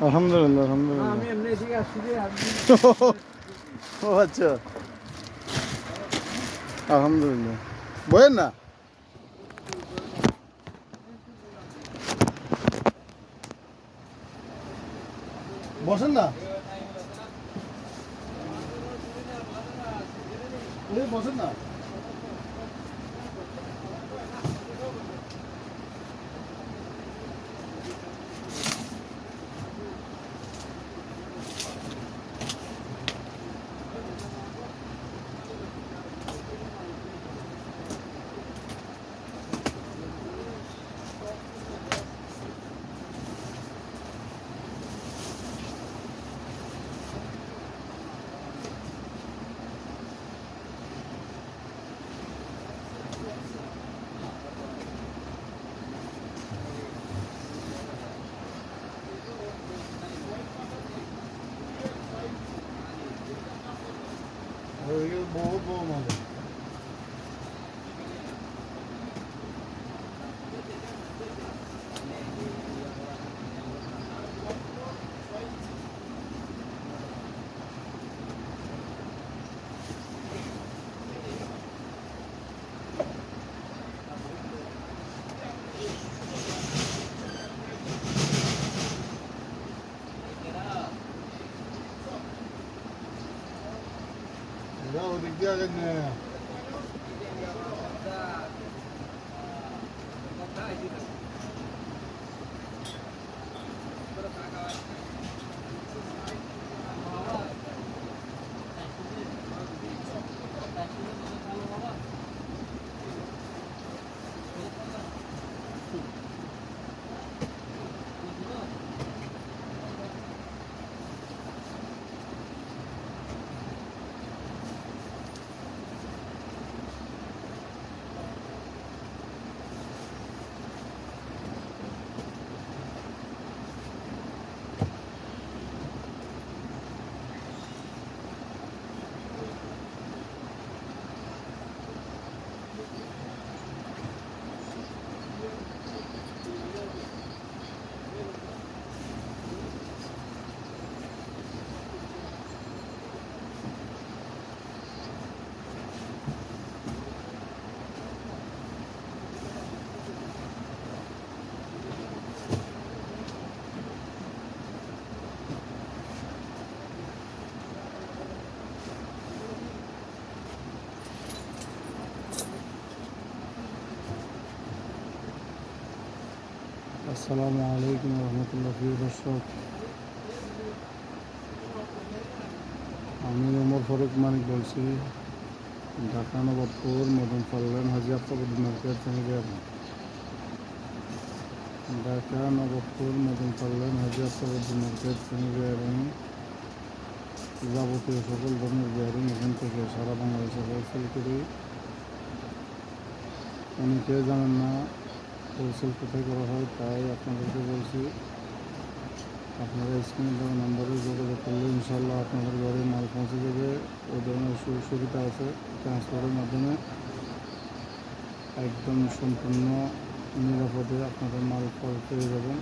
আলহামদুলিল্লাহ আলহামদুলিল্লাহ। আমি এমনি এদিকে আসছি যে ও আচ্ছা, আলহামদুলিল্লাহ। বলেন না, বসেন না, বসেন না। বহুত বড় মাল। ওদিক দিয়ে আগে আসসালামু আলাইকুম রহমতুল্লাহ। প্রিয় দর্শক, আমি ওমর ফারুক মানিক বলছি, ঢাকা নবাবপুর মদন পাল্লেন হাজি আফতাবুদ্দিন মার্কেট থেকে। ঢাকা নবাবপুর মদন পাল্লেন হাজি আফতাবুদ্দিন মার্কেট থেকে এবং যাবতীয় সকল ধরনের বেয়ারিং এখান থেকে সারা বাংলাদেশে হোলসেল করি। অনেকে জানেন না হোলসেল কোথায় করা হয়, তাই আপনাদেরকে বলছি, আপনারা স্ক্রিনে দেওয়া নম্বরে যোগাযোগ করলে ইনশাল্লাহ আপনাদের ঘরে মাল পৌঁছে যাবে। ওই ধরনের সুযোগ সুবিধা আছে, ট্রান্সপোর্টের মাধ্যমে একদম সম্পূর্ণ নিরাপদে আপনাদের মাল পেয়ে যাবেন।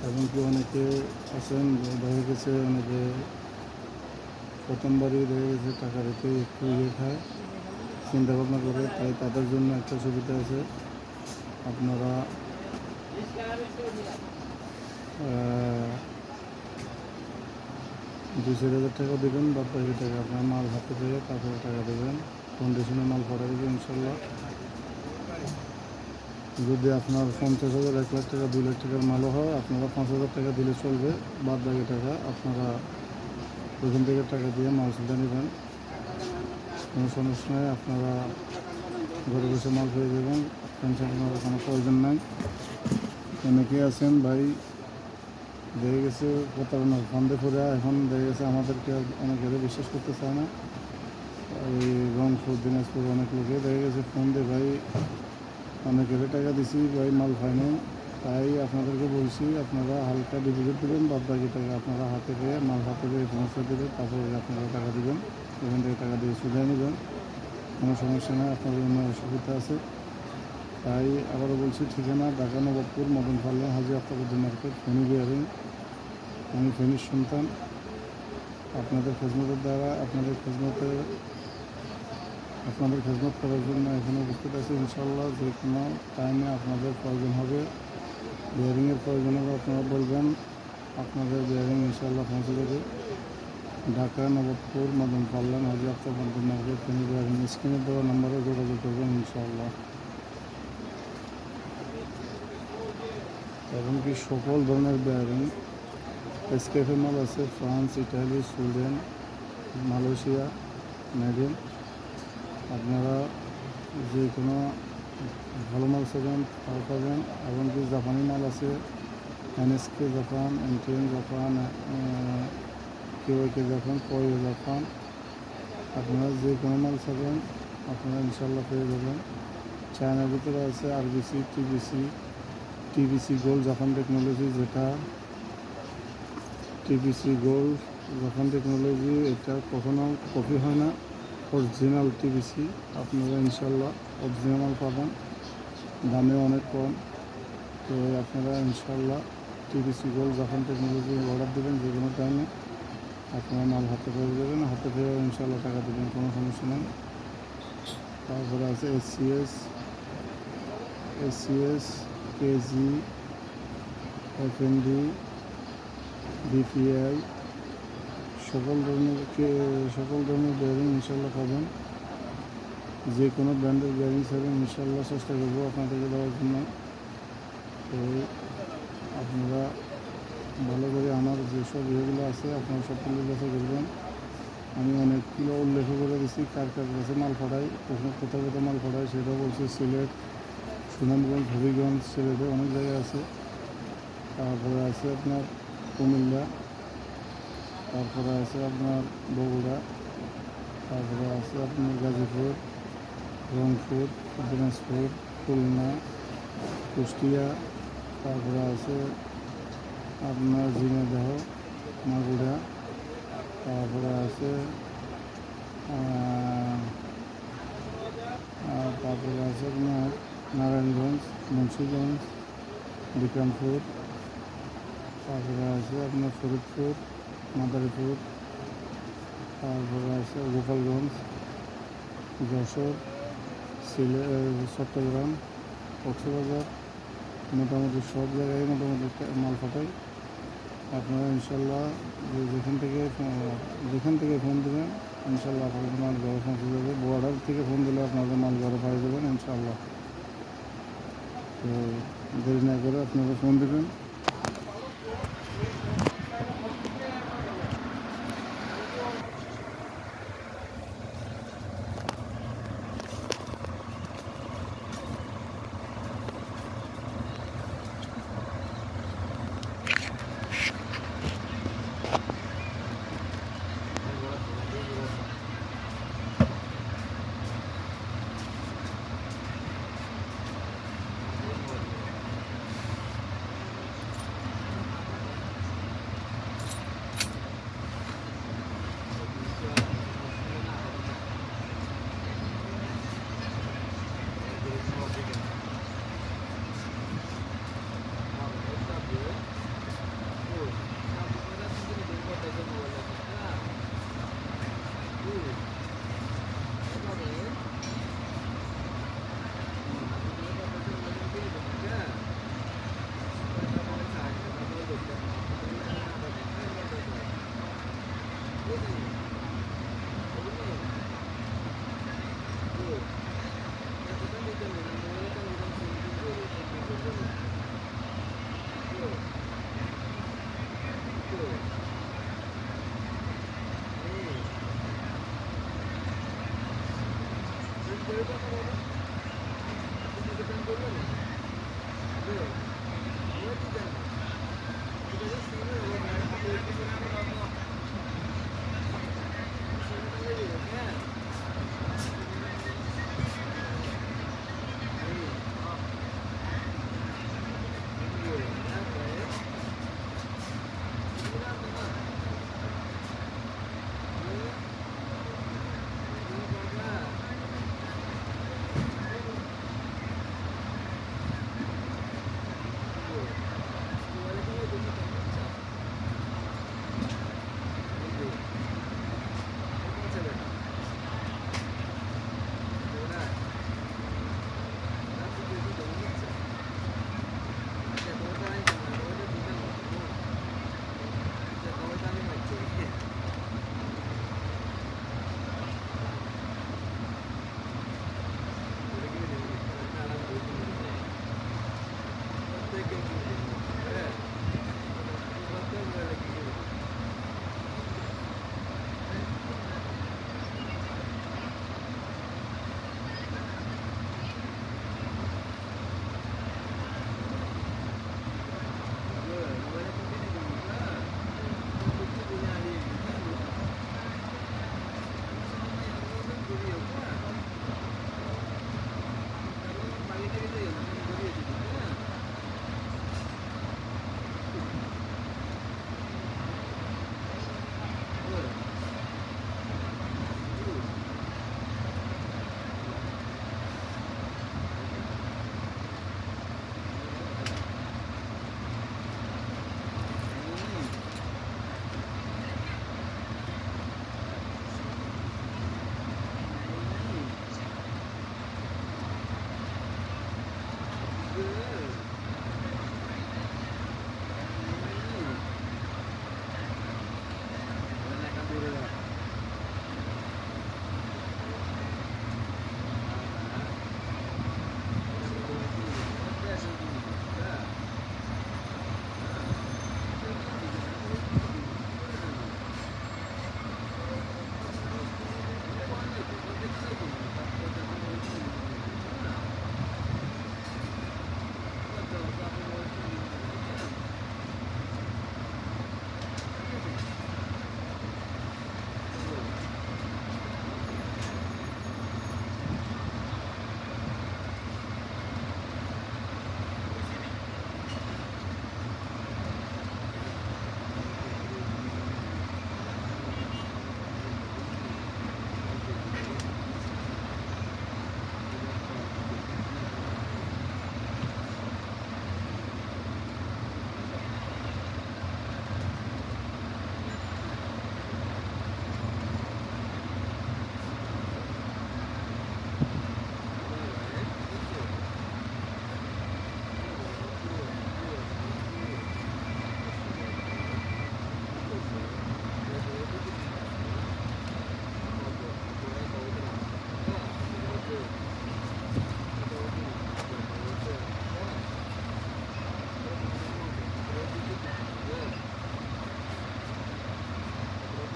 এবং কি অনেকে আছেন দেখা গেছে, অনেকে প্রথমবারই দেখা গেছে টাকা রেখে একটু খায়, চিন্তা ভাবনা করে, তাই তাদের জন্য একটা সুবিধা আছে। আপনারা 2-4 হাজার টাকা দেবেন, বা বাকি টাকা আপনার মাল হাতে পেয়ে তারপরে টাকা দেবেন, কন্ডিশনে মাল পাঠিয়ে দেবেন ইনশাল্লাহ। যদি আপনার 50,000, 1 লাখ টাকা, 2 লাখ টাকার মালও হয়, আপনারা 5,000 টাকা দিলে চলবে, বাদ বাকি টাকা আপনারা ওইখান থেকে টাকা দিয়ে মাল তুলে নেবেন, কোনো সমস্যা নেই। আপনারা ঘরে বসে মাল পেয়ে যাবেন, টেনশন করার কোনো প্রয়োজন নাই। অনেকে আছেন ভাই দেখে গেছে প্রতারণার ফান্দে পড়ে, এখন দেখে গেছে আমাদেরকে অনেকে বিশ্বাস করতে চায় না। এই রংপুর, দিনাজপুর অনেক লোকে দেখে গেছে ফোন দিয়ে, ভাই অনেকের টাকা দিছি ভাই মাল পাইনি। তাই আপনাদেরকে বলছি, আপনারা হালকা ডিপোজিট দেবেন, বাদ বাকি টাকা আপনারা হাতে পেয়ে মাল হাতে পেয়ে পৌঁছে দেবেন, তারপরে আপনারা টাকা দেবেন, এখান থেকে টাকা দিয়ে সুবিধা নেবেন, কোনো সমস্যা নেই। আপনাদের অন্য অসুবিধা আছে, তাই আবারও বলছি, ঠিকানা ঢাকা নবাবপুর মদন পাল্লেন হাজি আফতাবুদ্দিন মার্কেট, ফেনী বিয়ারিং। আমি ফেনীর সন্তান। আপনাদের খেজমতের দ্বারা আপনাদের খেজমত করার জন্য এখানে উপস্থিত আছি। ইনশাল্লাহ যে কোনো টাইমে আপনাদের প্রয়োজন হবে, বিয়ারিংয়ের প্রয়োজন হবে আপনারা বলবেন, আপনাদের বিয়ারিং ইনশাল্লাহ পৌঁছে যাবে। ঢাকা, নবাবপুর, মদন পাল্লান, হাজি আফতাব বন্ধুর মার্কেট, ফেনী বিয়ারিং। স্ক্রিনে দেওয়া নম্বরে যোগাযোগ করবেন ইনশাল্লাহ। এবং কি সকল ধরনের বিয়ারিং এসকেফে মাল আছে, ফ্রান্স, ইটালি, সুইডেন, মালয়েশিয়া মেডিন। আপনারা যে কোনো ভালো মাল চাবেন তাও পাবেন। এবং কি জাপানি মাল আছে, NSK Japan, NTN Japan, কেওয়াইকে Japan, কয়ে জাপান। আপনারা যে কোনো মাল চাবেন আপনারা ইনশাল্লাহ পেয়ে যাবেন। চায়নার ভিতরে আছে RBC, TBC gold Japan technology, যেটা টিবিসি গোল্ড জাপান টেকনোলজি, এটা কখনো কপি হয় না, অরিজিনাল টিবিসি। আপনারা ইনশাল্লাহ অরিজিনাল পাবেন, দামে অনেক কম। তো আপনারা ইনশাল্লাহ TBC gold Japan technology order দেবেন, যে কোনো টাইমে আপনারা মাল হাতে পেয়ে যাবেন, হাতে পেয়ে ইনশাল্লাহ টাকা দেবেন, কোনো সমস্যা নেই। তারপরে আছে এসসিএস, কেজি, এফএনডি, বিপিআই, সকল ধরনের বেয়ারিং ইনশাল্লাহ পাবেন। যে কোনো ব্র্যান্ডের বেয়ারিং চাইবেন ইনশাল্লাহ চেষ্টা করবো আপনাদেরকে দেওয়ার জন্য। তো আপনারা ভালো করে আমার যেসব ইয়েগুলো আছে আপনারা সবগুলো দেখে করবেন। আমি অনেকগুলো উল্লেখ করে দিচ্ছি কার কাছে মাল পাঠাই, কোথায় মাল পাঠাই সেটাও বলছি। সিলেট, সুনামগঞ্জ, হবিগঞ্জ, সিলেটে অনেক জায়গায় আছে। তারপরে আছে আপনার কুমিল্লা, তারপরে আছে আপনার বগুড়া, তারপরে আছে আপনার গাজীপুর, রংপুর, দিনাজপুর, খুলনা, কুষ্টিয়া, তারপরে আছে আপনার ঝিনাইদহ, মাগুরা, তারপরে আছে আপনার নারায়ণগঞ্জ, মুন্সিগঞ্জ, বিক্রমপুর, তারপরে আছে আপনার ফরিদপুর, মাদারীপুর, তারপরে আছে গোপালগঞ্জ, যশোর, চট্টগ্রাম, কক্সবাজার। মোটামুটি সব জায়গায় মোটামুটি মাল পাঠাই। আপনারা ইনশাল্লাহ যেখান থেকে ফোন দেবেন ইনশাল্লাহ আপনাদের মাল ঘরে পৌঁছে যাবে। বর্ডার থেকে ফোন দিলে আপনাদের মাল ঘরে পাই দেবেন ইনশাল্লাহ। তো দেরি না করে আপনারা ফোন দেবেন।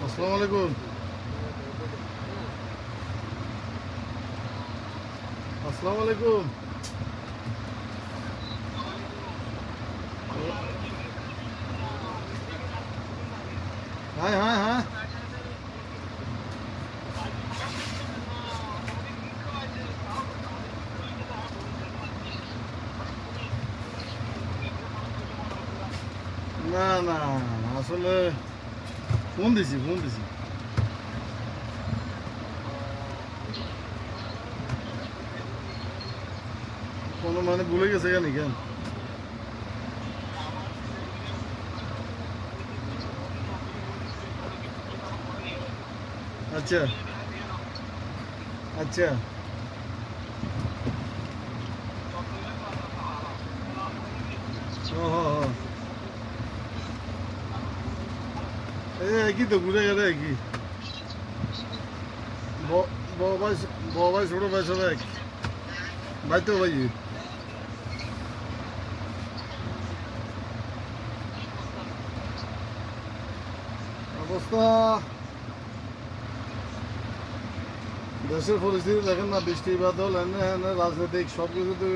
আসসালামু আলাইকুম। আসসালামু আলাইকুম। হ্যাঁ হ্যাঁ হ্যাঁ, না না আসলে ফোন দিছি কোনো মানে ভুলে গেছে কেন কেন? আচ্ছা আচ্ছা, ও হ হ, এই একই তো ঘুরে গেলে একই। বড় ভাই, বড় ভাই ছোট ভাই সব এক, ভাই তো ভাই। অবস্থা, দেশের পরিস্থিতি দেখেন না, বৃষ্টি বাদল এনে এনে রাজনৈতিক সব কিছুতে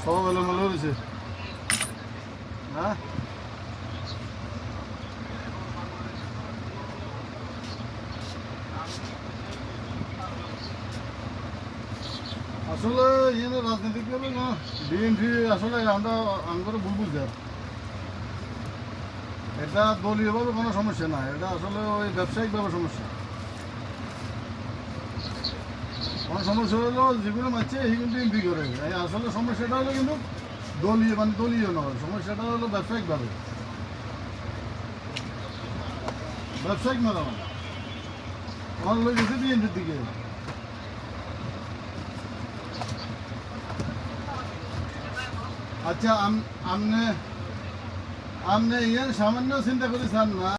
সব এলোমেলো হয়েছে। হ্যাঁ, আসলে এখানে রাজনীতিক করবে না, বিএনপি আসলে আমরা আমরা ভুল বুঝছি। এটা দলীয়ভাবে কোনো সমস্যা না, এটা আসলে ওই ব্যবসায়িকভাবে সমস্যা। কোনো সমস্যা হলো যেগুলো মারছে সেগুলো বিএনপি করে, এই আসলে সমস্যাটা হলো কিন্তু দলীয় মানে দলীয় নয়, সমস্যাটা হলো ব্যবসায়িকভাবে, ব্যবসায়িক মারামারি আমার লোক গেছে বিএনপির দিকে। আচ্ছা, আমনে আমনে ইয়ে সামান্য চিন্তা করেছেন না?